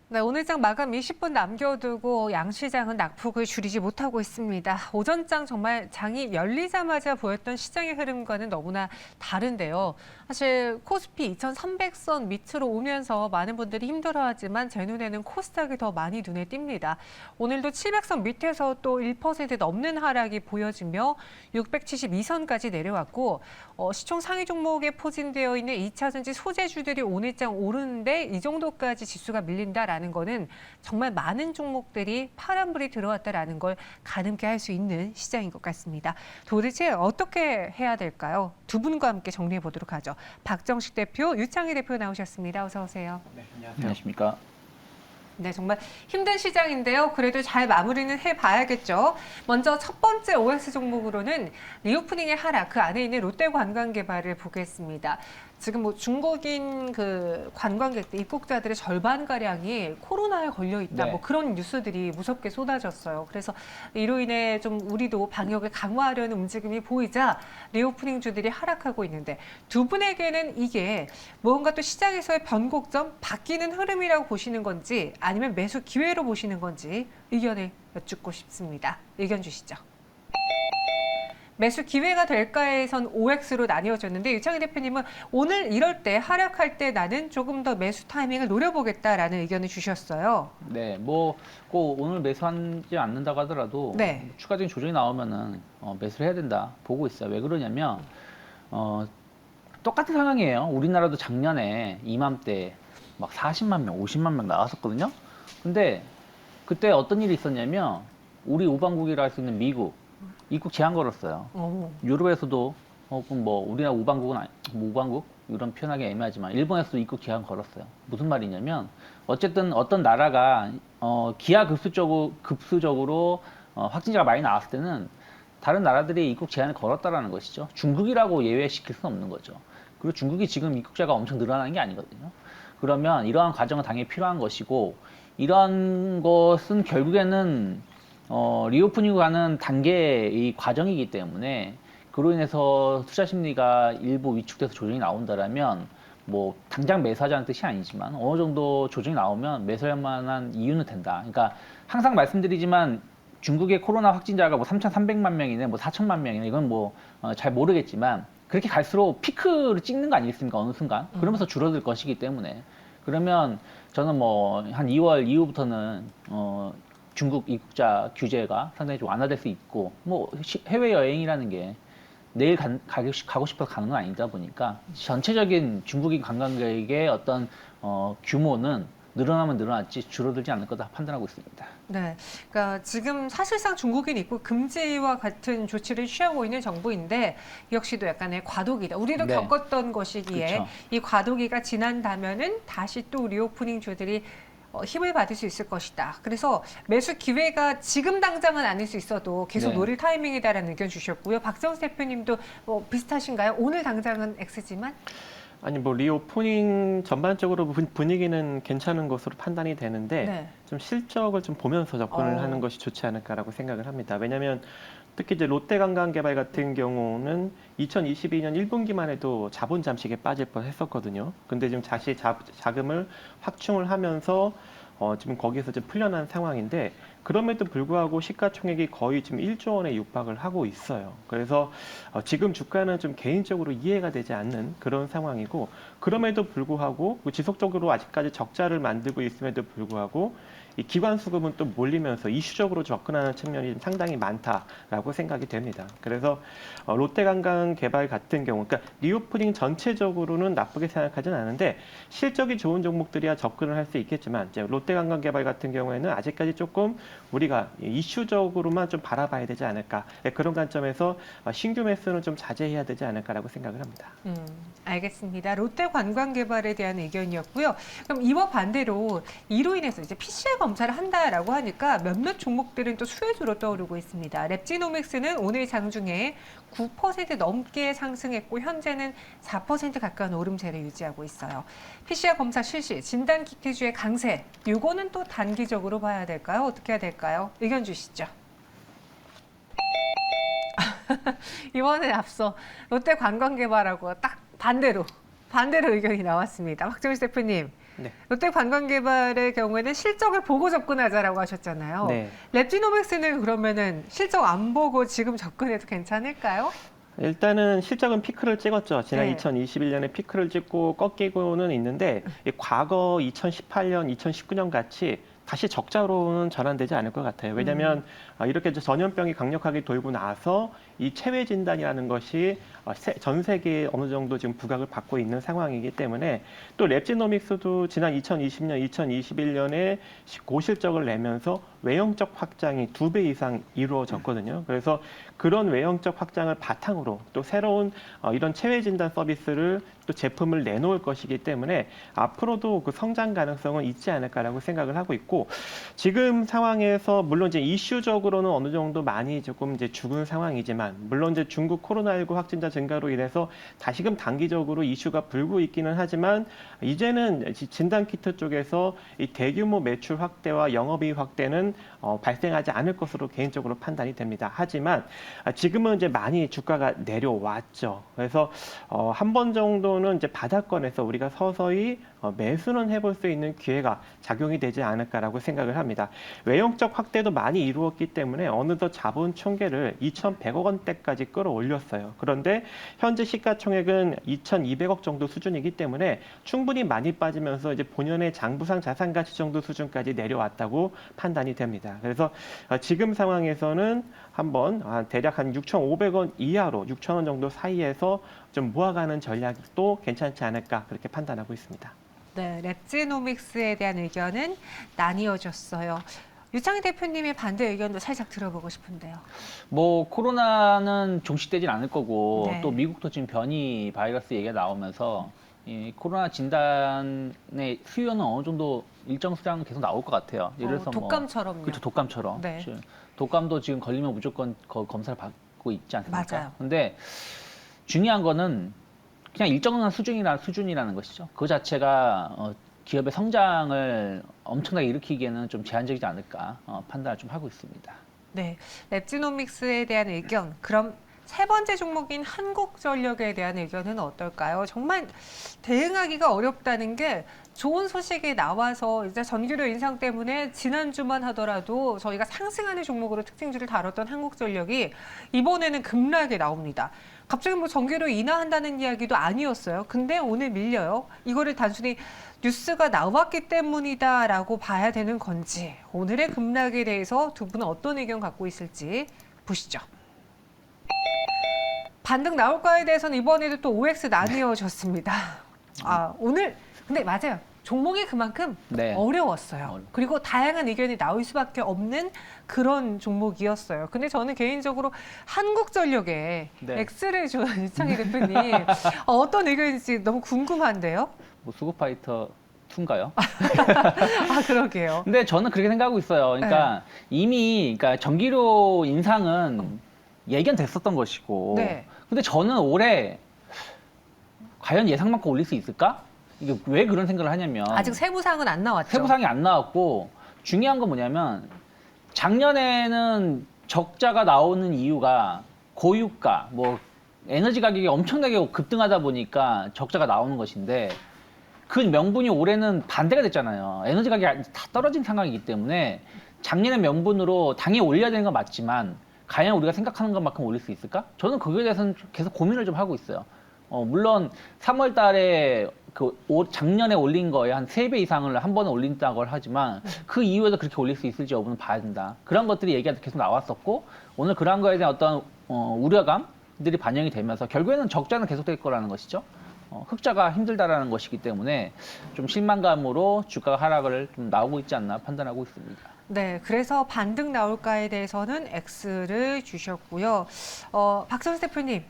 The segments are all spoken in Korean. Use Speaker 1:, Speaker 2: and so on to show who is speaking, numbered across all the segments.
Speaker 1: 네, 오늘장 마감 20분 남겨두고 양시장은 낙폭을 줄이지 못하고 있습니다. 오전장 정말 장이 열리자마자 보였던 시장의 흐름과는 너무나 다른데요. 사실 코스피 2,300선 밑으로 오면서 많은 분들이 힘들어하지만 제 눈에는 코스닥이 더 많이 눈에 띕니다. 오늘도 700선 밑에서 또 1% 넘는 하락이 보여지며 672선까지 내려왔고 시총 상위 종목에 포진되어 있는 2차전지 소재주들이 오늘장 오르는데 이 정도까지 지수가 밀린다라는 거는 정말 많은 종목들이 파란불이 들어왔다라는 걸 가늠케 할 수 있는 시장인 것 같습니다. 도대체 어떻게 해야 될까요? 두 분과 함께 정리해 보도록 하죠. 박정식 대표, 유창희 대표 나오셨습니다. 어서 오세요.
Speaker 2: 네, 안녕하세요.
Speaker 3: 안녕하십니까.
Speaker 1: 네, 정말 힘든 시장인데요. 그래도 잘 마무리는 해봐야겠죠. 먼저 첫 번째 OX 종목으로는 리오프닝의 하락, 그 안에 있는 롯데관광개발을 보겠습니다. 지금 뭐 중국인 그 관광객들, 입국자들의 절반가량이 코로나에 걸려 있다.
Speaker 3: 네.
Speaker 1: 뭐 그런 뉴스들이 무섭게 쏟아졌어요. 그래서 이로 인해 좀 우리도 방역을 강화하려는 움직임이 보이자 리오프닝 주들이 하락하고 있는데 두 분에게는 이게 무언가 또 시장에서의 변곡점, 바뀌는 흐름이라고 보시는 건지 아니면 매수 기회로 보시는 건지 의견을 여쭙고 싶습니다. 의견 주시죠. 매수 기회가 될까에선 OX로 나뉘어졌는데 유창희 대표님은 오늘 이럴 때 하락할 때 나는 조금 더 매수 타이밍을 노려보겠다라는 의견을 주셨어요.
Speaker 3: 네, 뭐 꼭 오늘 매수하지 않는다고 하더라도
Speaker 1: 네.
Speaker 3: 추가적인 조정이 나오면은 매수를 해야 된다 보고 있어요. 왜 그러냐면 똑같은 상황이에요. 우리나라도 작년에 이맘때 막 40만 명, 50만 명 나왔었거든요. 근데 그때 어떤 일이 있었냐면 우리 우방국이라 할 수 있는 미국 입국 제한 걸었어요.
Speaker 1: 오.
Speaker 3: 유럽에서도 뭐 우리나라 우방국은 뭐 우방국 이런 표현하기 애매하지만 일본에서도 입국 제한 걸었어요. 무슨 말이냐면 어쨌든 어떤 나라가 기하급수적으로 확진자가 많이 나왔을 때는 다른 나라들이 입국 제한을 걸었다라는 것이죠. 중국이라고 예외시킬 수는 없는 거죠. 그리고 중국이 지금 입국자가 엄청 늘어나는 게 아니거든요. 그러면 이러한 과정은 당연히 필요한 것이고 이러한 것은 결국에는 리오프닝 가는 단계의 과정이기 때문에 그로 인해서 투자 심리가 일부 위축돼서 조정이 나온다라면 뭐 당장 매수하자는 뜻이 아니지만 어느 정도 조정이 나오면 매수할 만한 이유는 된다. 그러니까 항상 말씀드리지만 중국의 코로나 확진자가 뭐 3,300만 명이네, 뭐 4천만 명이네, 이건 뭐 잘 모르겠지만 그렇게 갈수록 피크를 찍는 거 아니겠습니까? 어느 순간. 그러면서 줄어들 것이기 때문에 그러면 저는 뭐 한 2월 이후부터는 중국 입국자 규제가 상당히 좀 완화될 수 있고 뭐 해외 여행이라는 게 내일 가고 싶어서 가는 건 아니다 보니까 전체적인 중국인 관광객의 어떤 규모는 늘어나면 늘어났지 줄어들지 않을 거다 판단하고 있습니다.
Speaker 1: 네, 그러니까 지금 사실상 중국인 입국 금지와 같은 조치를 취하고 있는 정부인데 역시도 약간의 과도기다. 우리도
Speaker 3: 네.
Speaker 1: 겪었던 것이기에
Speaker 3: 그렇죠.
Speaker 1: 이 과도기가 지난다면은 다시 또 리오프닝 주들이 힘을 받을 수 있을 것이다. 그래서 매수 기회가 지금 당장은 아닐 수 있어도 계속
Speaker 3: 네.
Speaker 1: 노릴 타이밍이다라는 의견 주셨고요. 박정수 대표님도 비슷하신가요? 오늘 당장은 X지만?
Speaker 2: 아니 뭐 리오프닝 전반적으로 분위기는 괜찮은 것으로 판단이 되는데
Speaker 1: 네.
Speaker 2: 좀 실적을 좀 보면서 접근을 하는 것이 좋지 않을까라고 생각을 합니다. 왜냐하면 특히 이제 롯데관광개발 같은 경우는 2022년 1분기만 해도 자본 잠식에 빠질 뻔했었거든요. 근데 지금 다시 자금을 확충을 하면서 지금 거기에서 좀 풀려난 상황인데 그럼에도 불구하고 시가총액이 거의 지금 1조 원에 육박을 하고 있어요. 그래서 지금 주가는 좀 개인적으로 이해가 되지 않는 그런 상황이고 그럼에도 불구하고 지속적으로 아직까지 적자를 만들고 있음에도 불구하고 이 기관 수급은 또 몰리면서 이슈적으로 접근하는 측면이 상당히 많다라고 생각이 됩니다. 그래서 롯데관광개발 같은 경우, 그러니까 리오프닝 전체적으로는 나쁘게 생각하지는 않은데 실적이 좋은 종목들이야 접근을 할 수 있겠지만 이제 롯데관광개발 같은 경우에는 아직까지 조금 우리가 이슈적으로만 좀 바라봐야 되지 않을까 그런 관점에서 신규 매수는 좀 자제해야 되지 않을까라고 생각을 합니다.
Speaker 1: 알겠습니다. 롯데관광개발에 대한 의견이었고요. 그럼 이와 반대로 이로 인해서 이제 PCR 검사를 한다라고 하니까 몇몇 종목들은 또 수혜주로 떠오르고 있습니다. 랩지노믹스는 오늘 장중에 9% 넘게 상승했고 현재는 4% 가까운 오름세를 유지하고 있어요. PCR 검사 실시, 진단키트주의 강세, 이거는 또 단기적으로 봐야 될까요? 어떻게 해야 될까요? 의견 주시죠. 이번에 앞서 롯데관광개발하고 딱 반대로 의견이 나왔습니다. 박정희 대표님,
Speaker 2: 네.
Speaker 1: 롯데관광개발의 경우에는 실적을 보고 접근하자라고 하셨잖아요.
Speaker 2: 네.
Speaker 1: 랩지노믹스는 그러면은 실적 안 보고 지금 접근해도 괜찮을까요?
Speaker 2: 일단은 실적은 피크를 찍었죠. 지난
Speaker 1: 네.
Speaker 2: 2021년에 피크를 찍고 꺾이고는 있는데 이 과거 2018년, 2019년 같이 다시 적자로는 전환되지 않을 것 같아요. 왜냐하면 이렇게 이제 전염병이 강력하게 돌고 나서 이 체외 진단이라는 것이 전 세계에 어느 정도 지금 부각을 받고 있는 상황이기 때문에 또 랩지노믹스도 지난 2020년, 2021년에 고실적을 내면서 외형적 확장이 2배 이상 이루어졌거든요. 그래서 그런 외형적 확장을 바탕으로 또 새로운 이런 체외 진단 서비스를 또 제품을 내놓을 것이기 때문에 앞으로도 그 성장 가능성은 있지 않을까라고 생각을 하고 있고 지금 상황에서 물론 이제 이슈적으로는 어느 정도 많이 조금 이제 죽은 상황이지만 물론 이제 중국 코로나19 확진자 증가로 인해서 다시금 단기적으로 이슈가 불고 있기는 하지만 이제는 진단 키트 쪽에서 이 대규모 매출 확대와 영업이익 확대는 발생하지 않을 것으로 개인적으로 판단이 됩니다. 하지만 지금은 이제 많이 주가가 내려왔죠. 그래서 한 번 정도는 이제 바닥권에서 우리가 서서히 매수는 해볼 수 있는 기회가 작용이 되지 않을까라고 생각을 합니다. 외형적 확대도 많이 이루었기 때문에 어느덧 자본 총계를 2,100억 원대까지 끌어올렸어요. 그런데 현재 시가총액은 2,200억 정도 수준이기 때문에 충분히 많이 빠지면서 이제 본연의 장부상 자산 가치 정도 수준까지 내려왔다고 판단이 됩니다. 그래서 지금 상황에서는 한번 대략 한 6,500원 이하로 6,000원 정도 사이에서 좀 모아가는 전략도 괜찮지 않을까 그렇게 판단하고 있습니다.
Speaker 1: 네, 랩지노믹스에 대한 의견은 나뉘어졌어요. 유창희 대표님의 반대 의견도 살짝 들어보고 싶은데요.
Speaker 3: 뭐 코로나는 종식되진 않을 거고
Speaker 1: 네.
Speaker 3: 또 미국도 지금 변이 바이러스 얘기가 나오면서 이 코로나 진단의 수요는 어느 정도 일정 수량 계속 나올 것 같아요. 예를 들어서
Speaker 1: 독감처럼요.
Speaker 3: 그렇죠, 독감처럼.
Speaker 1: 네.
Speaker 3: 그렇죠. 독감도 지금 걸리면 무조건 검사를 받고 있지 않습니까?
Speaker 1: 맞아요.
Speaker 3: 근데 중요한 거는 그냥 일정한 수준이라는 것이죠. 그 자체가 기업의 성장을 엄청나게 일으키기에는 좀 제한적이지 않을까 판단을 좀 하고 있습니다.
Speaker 1: 네, 랩지노믹스에 대한 의견. 그럼 세 번째 종목인 한국전력에 대한 의견은 어떨까요? 정말 대응하기가 어렵다는 게 좋은 소식이 나와서 이제 전기료 인상 때문에 지난주만 하더라도 저희가 상승하는 종목으로 특징주를 다뤘던 한국전력이 이번에는 급락이 나옵니다. 갑자기 뭐 전기료 인하한다는 이야기도 아니었어요. 근데 오늘 밀려요. 이거를 단순히 뉴스가 나왔기 때문이다라고 봐야 되는 건지 오늘의 급락에 대해서 두 분은 어떤 의견 갖고 있을지 보시죠. 반등 나올까에 대해서는 이번에도 또 OX 나뉘어졌습니다. 오늘 근데 맞아요. 종목이 그만큼
Speaker 3: 네.
Speaker 1: 어려웠어요. 그리고 다양한 의견이 나올 수밖에 없는 그런 종목이었어요. 근데 저는 개인적으로 한국전력에
Speaker 3: 네.
Speaker 1: X를 준 이창희 대표님 어떤 의견인지 너무 궁금한데요.
Speaker 3: 뭐 수구파이터 2인가요?
Speaker 1: 그러게요.
Speaker 3: 근데 저는 그렇게 생각하고 있어요. 그러니까 이미 그러니까 전기료 인상은 예견됐었던 것이고.
Speaker 1: 네.
Speaker 3: 근데 저는 올해 과연 예상만큼 올릴 수 있을까? 이게 왜 그런 생각을 하냐면
Speaker 1: 아직 세부사항은 안 나왔죠.
Speaker 3: 세부상이 안 나왔고 중요한 건 뭐냐면 작년에는 적자가 나오는 이유가 고유가 뭐 에너지 가격이 엄청나게 급등하다 보니까 적자가 나오는 것인데 그 명분이 올해는 반대가 됐잖아요. 에너지 가격이 다 떨어진 상황이기 때문에 작년의 명분으로 당연히 올려야 되는 건 맞지만 과연 우리가 생각하는 것만큼 올릴 수 있을까? 저는 그거에 대해서는 계속 고민을 좀 하고 있어요. 물론 3월 달에 작년에 올린 거에 한 3배 이상을 한 번에 올린다고 하지만 그 이후에도 그렇게 올릴 수 있을지 여부는 봐야 된다. 그런 것들이 얘기가 계속 나왔었고 오늘 그런 거에 대한 어떤 우려감들이 반영이 되면서 결국에는 적자는 계속될 거라는 것이죠. 흑자가 힘들다라는 것이기 때문에 좀 실망감으로 주가 하락을 좀 나오고 있지 않나 판단하고 있습니다.
Speaker 1: 네, 그래서 반등 나올까에 대해서는 X를 주셨고요. 박선수 대표님.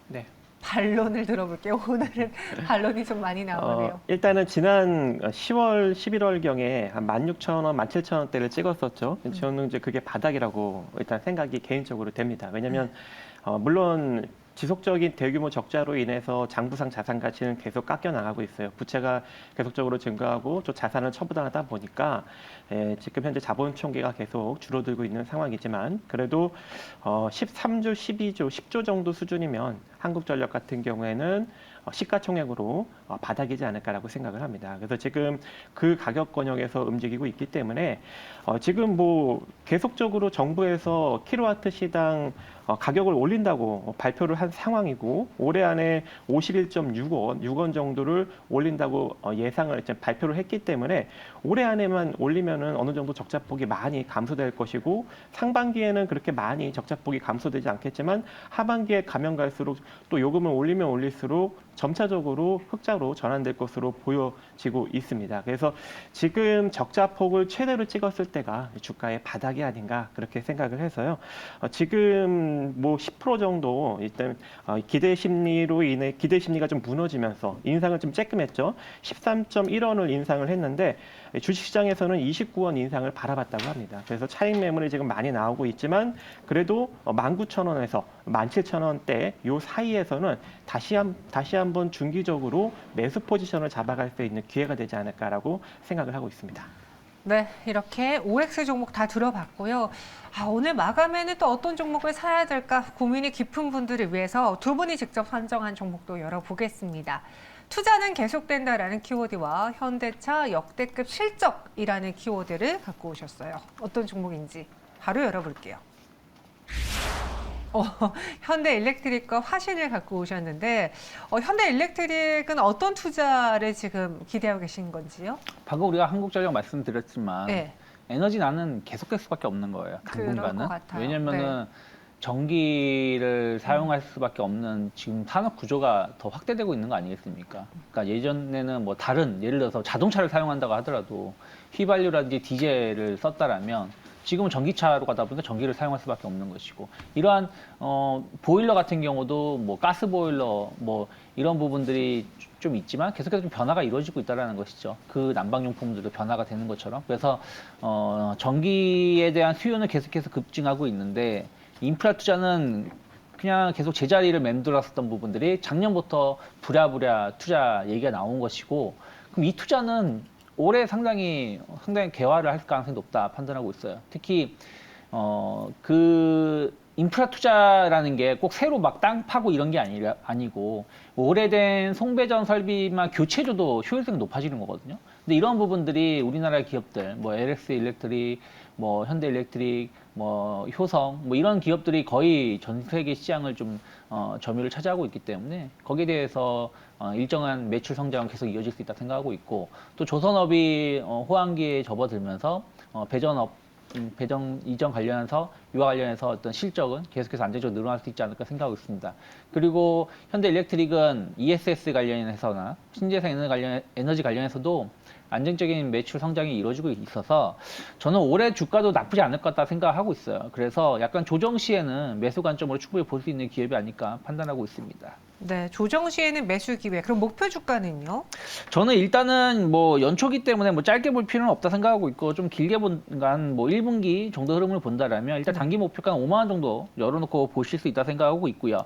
Speaker 2: 네.
Speaker 1: 반론을 들어볼게요. 오늘은 반론이 좀 많이 나오네요.
Speaker 2: 일단은 지난 10월, 11월경에 한 16,000원, 17,000원대를 찍었었죠. 저는 이제 그게 바닥이라고 일단 생각이 개인적으로 됩니다. 왜냐하면 물론 지속적인 대규모 적자로 인해서 장부상 자산 가치는 계속 깎여 나가고 있어요. 부채가 계속적으로 증가하고 또 자산을 처분하다 보니까 지금 현재 자본 총계가 계속 줄어들고 있는 상황이지만 그래도 13조, 12조, 10조 정도 수준이면 한국전력 같은 경우에는 시가총액으로 바닥이지 않을까라고 생각을 합니다. 그래서 지금 그 가격 권역에서 움직이고 있기 때문에 지금 뭐 계속적으로 정부에서 킬로와트 시당 가격을 올린다고 발표를 한 상황이고 올해 안에 51.6원 정도를 올린다고 예상을 이제 발표를 했기 때문에 올해 안에만 올리면은 어느 정도 적자폭이 많이 감소될 것이고 상반기에는 그렇게 많이 적자폭이 감소되지 않겠지만 하반기에 가면 갈수록 또 요금을 올리면 올릴수록 점차적으로 흑자로 전환될 것으로 보여지고 있습니다. 그래서 지금 적자폭을 최대로 찍었을 때가 주가의 바닥이 아닌가 그렇게 생각을 해서요. 지금 뭐 10% 정도 일단 기대 심리로 인해 기대 심리가 좀 무너지면서 인상을 좀 쬐끔했죠. 13.1원을 인상을 했는데 주식시장에서는 29원 인상을 바라봤다고 합니다. 그래서 차익 매물이 지금 많이 나오고 있지만 그래도 19,000원에서 17,000원대 요 사이에서는 다시 한번 중기적으로 매수 포지션을 잡아갈 수 있는 기회가 되지 않을까라고 생각을 하고 있습니다.
Speaker 1: 네, 이렇게 OX 종목 다 들어봤고요. 오늘 마감에는 또 어떤 종목을 사야 될까 고민이 깊은 분들을 위해서 두 분이 직접 선정한 종목도 열어보겠습니다. 투자는 계속된다라는 키워드와 현대차 역대급 실적이라는 키워드를 갖고 오셨어요. 어떤 종목인지 바로 열어볼게요. 현대일렉트릭과 화신을 갖고 오셨는데 현대일렉트릭은 어떤 투자를 지금 기대하고 계신 건지요?
Speaker 3: 방금 우리가 한국전력 말씀드렸지만
Speaker 1: 네.
Speaker 3: 에너지난은 계속될 수밖에 없는 거예요.
Speaker 1: 그럴
Speaker 3: 당분간은.
Speaker 1: 것 같아요.
Speaker 3: 왜냐면은 전기를 사용할 수밖에 없는 지금 산업 구조가 더 확대되고 있는 거 아니겠습니까? 그러니까 예전에는 뭐 다른 예를 들어서 자동차를 사용한다고 하더라도 휘발유라든지 디젤을 썼다라면 지금은 전기차로 가다 보니까 전기를 사용할 수밖에 없는 것이고 이러한 보일러 같은 경우도 뭐 가스 보일러 뭐 이런 부분들이 좀 있지만 계속해서 좀 변화가 이루어지고 있다는 것이죠. 그 난방용품들도 변화가 되는 것처럼 그래서 전기에 대한 수요는 계속해서 급증하고 있는데 인프라 투자는 그냥 계속 제자리를 맴돌았었던 부분들이 작년부터 부랴부랴 투자 얘기가 나온 것이고 그럼 이 투자는 올해 상당히 개화를 할 가능성이 높다 판단하고 있어요. 특히 그 인프라 투자라는 게 꼭 새로 막 땅 파고 이런 게 아니고 오래된 송배전 설비만 교체줘도 효율성이 높아지는 거거든요. 근데 이런 부분들이 우리나라 기업들, 뭐 LX 일렉트릭, 뭐 현대 일렉트릭, 뭐 효성, 뭐 이런 기업들이 거의 전 세계 시장을 좀 점유를 차지하고 있기 때문에 거기에 대해서 일정한 매출 성장은 계속 이어질 수 있다 생각하고 있고 또 조선업이 호황기에 접어들면서 배정 이전 관련해서 유화 관련해서 어떤 실적은 계속해서 안정적으로 늘어날 수 있지 않을까 생각하고 있습니다. 그리고 현대 일렉트릭은 ESS 관련해서나 신재생 에너지 관련해서도 안정적인 매출 성장이 이루어지고 있어서 저는 올해 주가도 나쁘지 않을 것 같다 생각하고 있어요. 그래서 약간 조정 시에는 매수 관점으로 충분히 볼 수 있는 기업이 아닐까 판단하고 있습니다.
Speaker 1: 네, 조정 시에는 매수 기회. 그럼 목표 주가는요?
Speaker 3: 저는 일단은 뭐 연초기 때문에 뭐 짧게 볼 필요는 없다 생각하고 있고 좀 길게 본간 뭐 1분기 정도 흐름을 본다라면 일단 단기 목표가 5만 원 정도 열어놓고 보실 수 있다 생각하고 있고요.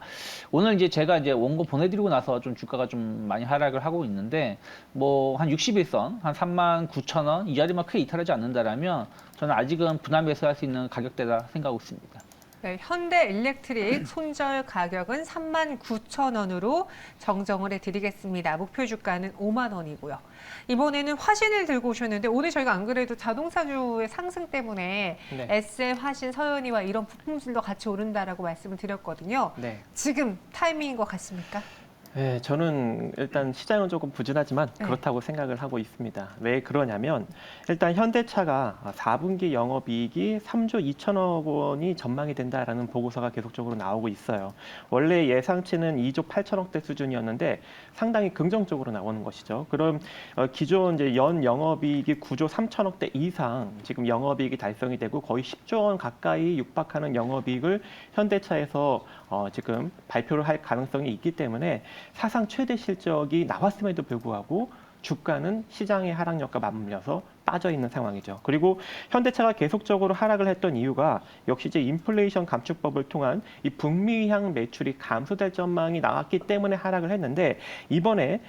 Speaker 3: 오늘 이제 제가 이제 원고 보내드리고 나서 좀 주가가 좀 많이 하락을 하고 있는데 뭐 한 61선 한 39,000원 이 자리만 크게 이탈하지 않는다라면 저는 아직은 분할 매수할 수 있는 가격대다 생각하고 있습니다.
Speaker 1: 네, 현대일렉트릭 손절 가격은 39,000원으로 정정을 해드리겠습니다. 목표 주가는 5만 원이고요. 이번에는 화신을 들고 오셨는데 오늘 저희가 안 그래도 자동차주의 상승 때문에
Speaker 2: 네.
Speaker 1: SL, 화신, 서현이와 이런 부품들도 같이 오른다라고 말씀을 드렸거든요.
Speaker 2: 네.
Speaker 1: 지금 타이밍인 것 같습니까?
Speaker 2: 네, 저는 일단 시장은 조금 부진하지만
Speaker 1: 네.
Speaker 2: 그렇다고 생각을 하고 있습니다. 왜 그러냐면 일단 현대차가 4분기 영업이익이 3조 2천억 원이 전망이 된다라는 보고서가 계속적으로 나오고 있어요. 원래 예상치는 2조 8천억대 수준이었는데 상당히 긍정적으로 나오는 것이죠. 그럼 기존 이제 연 영업이익이 9조 3천억대 이상 지금 영업이익이 달성이 되고 거의 10조 원 가까이 육박하는 영업이익을 현대차에서 지금 발표를 할 가능성이 있기 때문에 사상 최대 실적이 나왔음에도 불구하고 주가는 시장의 하락력과 맞물려서 빠져 있는 상황이죠. 그리고 현대차가 계속적으로 하락을 했던 이유가 역시 이제 인플레이션 감축법을 통한 이 북미향 매출이 감소될 전망이 나왔기 때문에 하락을 했는데 이번에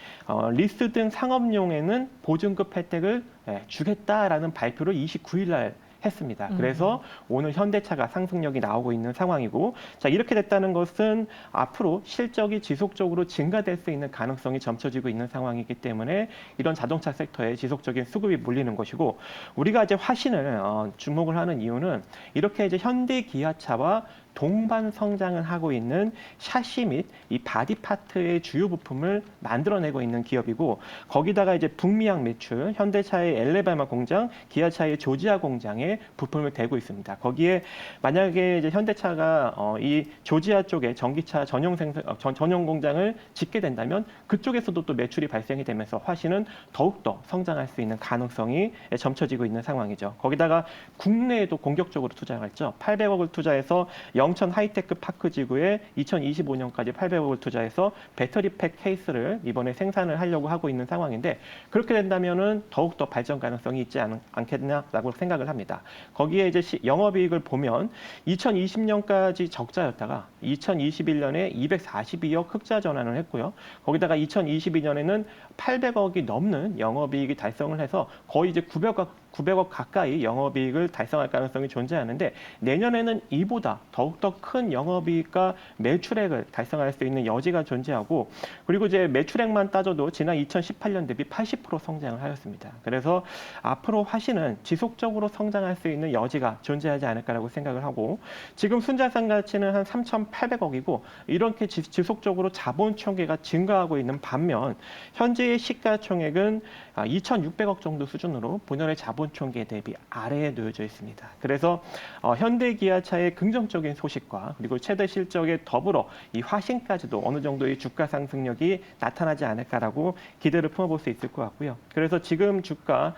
Speaker 2: 리스 등 상업용에는 보증급 혜택을 주겠다라는 발표를 29일 날 했습니다. 그래서 오늘 현대차가 상승력이 나오고 있는 상황이고, 자, 이렇게 됐다는 것은 앞으로 실적이 지속적으로 증가될 수 있는 가능성이 점쳐지고 있는 상황이기 때문에 이런 자동차 섹터에 지속적인 수급이 몰리는 것이고, 우리가 이제 화신을 주목을 하는 이유는 이렇게 이제 현대 기아차와 동반 성장을 하고 있는 샤시 및 이 바디 파트의 주요 부품을 만들어내고 있는 기업이고, 거기다가 이제 북미양 매출, 현대차의 엘레바마 공장, 기아차의 조지아 공장에 부품을 대고 있습니다. 거기에 만약에 이제 현대차가 이 조지아 쪽에 전기차 전용 공장을 짓게 된다면 그쪽에서도 또 매출이 발생이 되면서 화신은 더욱더 성장할 수 있는 가능성이 점쳐지고 있는 상황이죠. 거기다가 국내에도 공격적으로 투자했죠. 800억을 투자해서 영천 하이테크 파크 지구에 2025년까지 800억을 투자해서 배터리팩 케이스를 이번에 생산을 하려고 하고 있는 상황인데, 그렇게 된다면은 더욱더 발전 가능성이 있지 않겠냐라고 생각을 합니다. 거기에 이제 영업이익을 보면 2020년까지 적자였다가 2021년에 242억 흑자 전환을 했고요. 거기다가 2022년에는 800억이 넘는 영업이익이 달성을 해서 거의 이제 900억 가까이 영업이익을 달성할 가능성이 존재하는데, 내년에는 이보다 더욱더 큰 영업이익과 매출액을 달성할 수 있는 여지가 존재하고, 그리고 이제 매출액만 따져도 지난 2018년 대비 80% 성장을 하였습니다. 그래서 앞으로 화신은 지속적으로 성장할 수 있는 여지가 존재하지 않을까라고 생각을 하고, 지금 순자산 가치는 한 3,800억이고 이렇게 지속적으로 자본 총계가 증가하고 있는 반면 현재의 시가총액은 2,600억 정도 수준으로 본연의 자본 총계 대비 아래에 놓여져 있습니다. 그래서 현대기아차의 긍정적인 소식과 그리고 최대 실적에 더불어 이 화신까지도 어느 정도의 주가 상승력이 나타나지 않을까라고 기대를 품어볼 수 있을 것 같고요. 그래서 지금 주가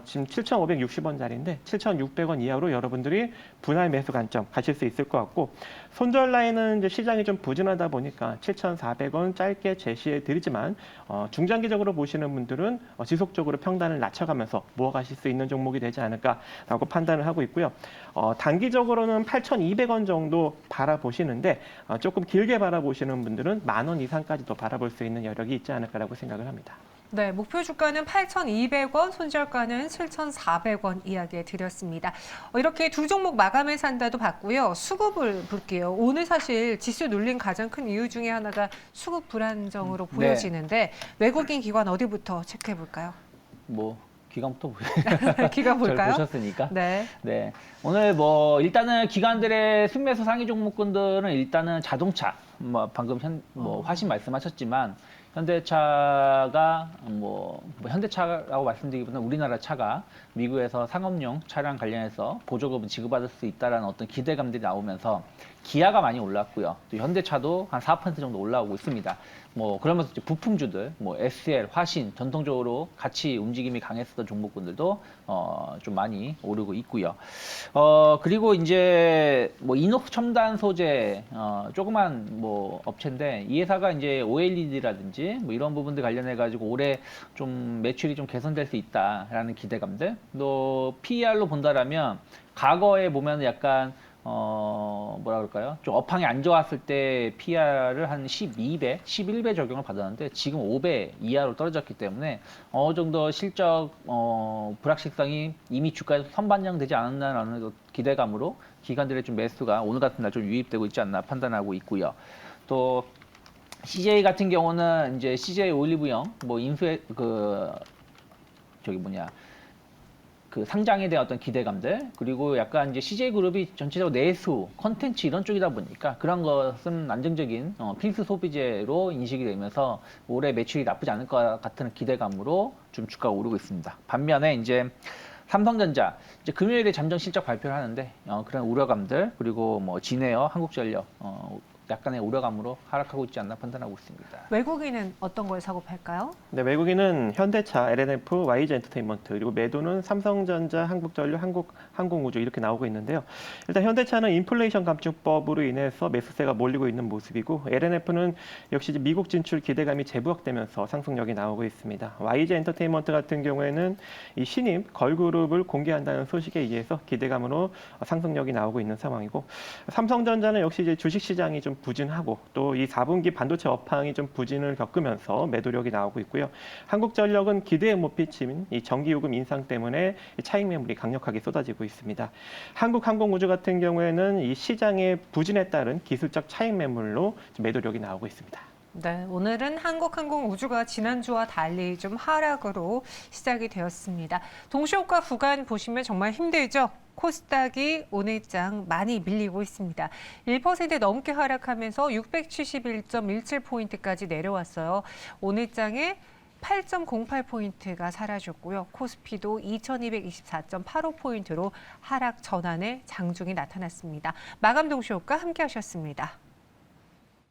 Speaker 2: 지금 7,560원짜리인데 7,600원 이하로 여러분들이 분할 매수 관점 가실 수 있을 것 같고, 손절 라인은 이제 시장이 좀 부진하다 보니까 7,400원 짧게 제시해 드리지만 중장기적으로 보시는 분들은 지속적으로 평단을 낮춰가면서 모아가실 수 있는 종목이 되지 않을까라고 판단을 하고 있고요. 단기적으로는 8,200원 정도 바라보시는데 조금 길게 바라보시는 분들은 10,000원 이상까지도 바라볼 수 있는 여력이 있지 않을까라고 생각을 합니다.
Speaker 1: 네, 목표 주가는 8,200원, 손절가는 7,400원 이야기해 드렸습니다. 이렇게 두 종목 마감을 산다도 봤고요. 수급을 볼게요. 오늘 사실 지수 눌린 가장 큰 이유 중에 하나가 수급 불안정으로 보여지는데 외국인 기관 어디부터 체크해 볼까요?
Speaker 3: 뭐 기관부터 보세요.
Speaker 1: 기관 볼까요?
Speaker 3: 잘 보셨으니까.
Speaker 1: 네.
Speaker 3: 네. 오늘 뭐 일단은 기관들의 순매수 상위 종목군들은 일단은 자동차, 뭐 방금 화신 말씀하셨지만 현대차가 뭐 현대차라고 말씀드리기보다는 우리나라 차가 미국에서 상업용 차량 관련해서 보조금을 지급받을 수 있다라는 어떤 기대감들이 나오면서 기아가 많이 올랐고요. 또 현대차도 한 4% 정도 올라오고 있습니다. 뭐 그러면서 이제 부품주들, 뭐 SL, 화신 전통적으로 같이 움직임이 강했었던 종목군들도 좀 많이 오르고 있고요. 그리고 이제 뭐 이노x 첨단 소재 조그만 뭐 업체인데 이 회사가 이제 OLED라든지 뭐 이런 부분들 관련해 가지고 올해 좀 매출이 좀 개선될 수 있다라는 기대감들. 또 PER로 본다라면 과거에 보면 약간 뭐라 그럴까요? 좀 업황이 안 좋았을 때 PR을 한 12배, 11배 적용을 받았는데 지금 5배 이하로 떨어졌기 때문에 어느 정도 실적 불확실성이 이미 주가에서 선반영되지 않았나라는 기대감으로 기관들의 좀 매수가 오늘 같은 날 좀 유입되고 있지 않나 판단하고 있고요. 또 CJ 같은 경우는 이제 CJ 올리브영 뭐 인수해 그 상장에 대한 어떤 기대감들, 그리고 약간 이제 CJ그룹이 전체적으로 내수, 컨텐츠 이런 쪽이다 보니까 그런 것은 안정적인 필수 소비재로 인식이 되면서 올해 매출이 나쁘지 않을 것 같은 기대감으로 좀 주가가 오르고 있습니다. 반면에 이제 삼성전자 이제 금요일에 잠정 실적 발표를 하는데 그런 우려감들, 그리고 뭐 진에어, 한국전력 약간의 우려감으로 하락하고 있지 않나 판단하고 있습니다.
Speaker 1: 외국인은 어떤 걸 사고 팔까요?
Speaker 2: 네, 외국인은 현대차, LNF, YG 엔터테인먼트, 그리고 매도는 삼성전자, 한국전력, 항공우주 이렇게 나오고 있는데요. 일단 현대차는 인플레이션 감축법으로 인해서 매수세가 몰리고 있는 모습이고, LNF는 역시 미국 진출 기대감이 재부각되면서 상승력이 나오고 있습니다. YG 엔터테인먼트 같은 경우에는 이 신입 걸그룹을 공개한다는 소식에 의해서 기대감으로 상승력이 나오고 있는 상황이고, 삼성전자는 역시 이제 주식시장이 좀 부진하고 또 이 4분기 반도체 업황이 좀 부진을 겪으면서 매도력이 나오고 있고요. 한국전력은 기대에 못 미친 이 전기요금 인상 때문에 차익 매물이 강력하게 쏟아지고 있습니다. 한국항공우주 같은 경우에는 이 시장의 부진에 따른 기술적 차익 매물로 매도력이 나오고 있습니다.
Speaker 1: 네, 오늘은 한국항공우주가 지난주와 달리 좀 하락으로 시작이 되었습니다. 동시효과 구간 보시면 정말 힘들죠? 코스닥이 오늘장 많이 밀리고 있습니다. 1% 넘게 하락하면서 671.17포인트까지 내려왔어요. 오늘장에 8.08포인트가 사라졌고요. 코스피도 2224.85포인트로 하락 전환의 장중이 나타났습니다. 마감 동시효과 함께 하셨습니다.